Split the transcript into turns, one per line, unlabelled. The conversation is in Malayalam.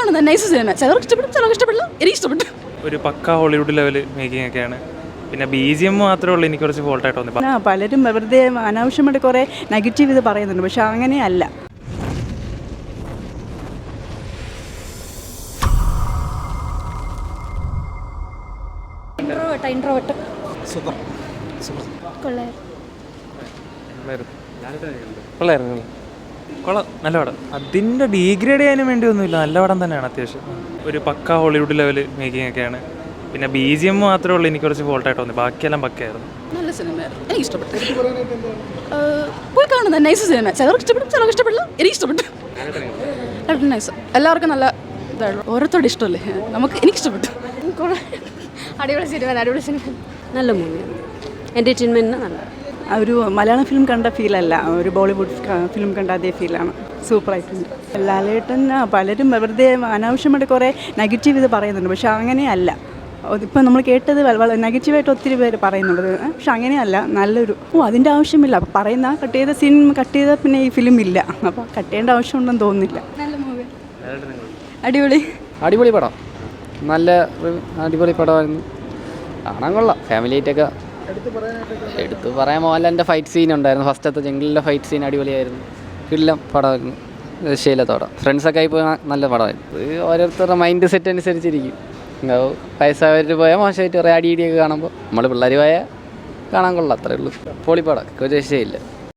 കാണുന്നത് നൈസ് സിനിമ. ചിലർക്ക് ഇഷ്ടപ്പെടും, ചിലർക്ക് ഇഷ്ടപ്പെടില്ല. എനിക്ക് ഇഷ്ടപ്പെട്ടു.
ഒരു പക്ക ഹോളിവുഡ് ലെവൽ മേക്കിംഗ് ഒക്കെയാണ്. പിന്നെ BGM മാത്രമേ ഉള്ളൂ എനിക്ക് കുറച്ച് ഫോൾട്ടായിട്ട് തോന്നി.
പലരും വെറുതെ അനാവശ്യമായിട്ട് കുറേ നെഗറ്റീവ് ഇത് പറയുന്നുണ്ട്, പക്ഷെ അങ്ങനെയല്ല.
കൊള്ളാം, നല്ല പടം. അതിൻ്റെ ഡീഗ്രേഡ് ചെയ്യാനും വേണ്ടി ഒന്നുമില്ല, നല്ല പടം തന്നെയാണ് അത്യാവശ്യം. ഒരു പക്ക ഹോളിവുഡ് ലെവൽ മേക്കിംഗ് ഒക്കെയാണ്. പിന്നെ BGM മാത്രമേ ഉള്ളൂ എനിക്ക് കുറച്ച് ഫോൾട്ടായിട്ട് തോന്നി, ബാക്കിയെല്ലാം പക്കയായിരുന്നു.
നല്ല സിനിമയായിരുന്നു, എനിക്ക് ഇഷ്ടപ്പെട്ടു. പോയി കാണുന്നത് നൈസ് സിനിമ. ചിലർക്ക് ഇഷ്ടപ്പെടും, ചിലർക്ക് ഇഷ്ടപ്പെടില്ല. എനിക്ക് ഇഷ്ടപ്പെട്ടു. നൈസ്, എല്ലാവർക്കും നല്ല ഇതാണ്. ഓരോരുത്തരുടെ ഇഷ്ടമല്ലേ, എനിക്ക് ഇഷ്ടപ്പെട്ടു.
അടിപൊളി സിനിമ, അടിപൊളി സിനിമ, നല്ല മൂവിയാണ്. എൻ്റർടൈൻമെൻറ്റിന് നല്ല
ഒരു മലയാളം ഫിലിം കണ്ട ഫീലല്ല, ഒരു ബോളിവുഡ് ഫിലിം കണ്ട അതേ ഫീലാണ്. സൂപ്പറായിട്ടുണ്ട്. ലാലേട്ടൻ പലരും വെറുതെ അനാവശ്യമായിട്ട് കുറേ നെഗറ്റീവ് ഇത് പറയുന്നുണ്ട്, പക്ഷെ അങ്ങനെയല്ല. ഇപ്പം നമ്മൾ കേട്ടത് നെഗറ്റീവായിട്ട് ഒത്തിരി പേര് പറയുന്നുണ്ട്, പക്ഷെ അങ്ങനെയല്ല. നല്ലൊരു അതിൻ്റെ ആവശ്യമില്ല. അപ്പം പറയുന്ന കട്ട് ചെയ്ത സീൻ കട്ട് ചെയ്ത പിന്നെ ഈ ഫിലിം ഇല്ല, അപ്പോൾ കട്ട് ചെയ്യേണ്ട ആവശ്യമുണ്ടെന്ന് തോന്നുന്നില്ല.
നല്ല മൂവി,
അടിപൊളി
അടിപൊളി പടം, നല്ല അടിപൊളി പടമായിരുന്നു. കാണാൻ കൊള്ളാം. ഫാമിലിയായിട്ടൊക്കെ എടുത്തു പറയാൻ മോഹൻലാലിൻ്റെ ഫൈറ്റ് സീൻ ഉണ്ടായിരുന്നു. ഫസ്റ്റത്തെ ജംഗിളിലെ ഫൈറ്റ് സീൻ അടിപൊളിയായിരുന്നു. കിടിലം പടമായിരുന്നു, രക്ഷയില്ലാത്ത ഫ്രണ്ട്സൊക്കെ ആയി പോയാൽ നല്ല പടമായിരുന്നു. ഓരോരുത്തരുടെ മൈൻഡ് സെറ്റ് അനുസരിച്ചിരിക്കും. വയസ്സായവർ പോയാൽ മോശമായിട്ട് കുറേ അടിയിടിയൊക്കെ കാണുമ്പോൾ നമ്മൾ പിള്ളേർ പോയാൽ കാണാൻ കൊള്ളാം, അത്രേ ഉള്ളൂ. പൊളിപ്പടം, ഒരു രക്ഷയില്ല.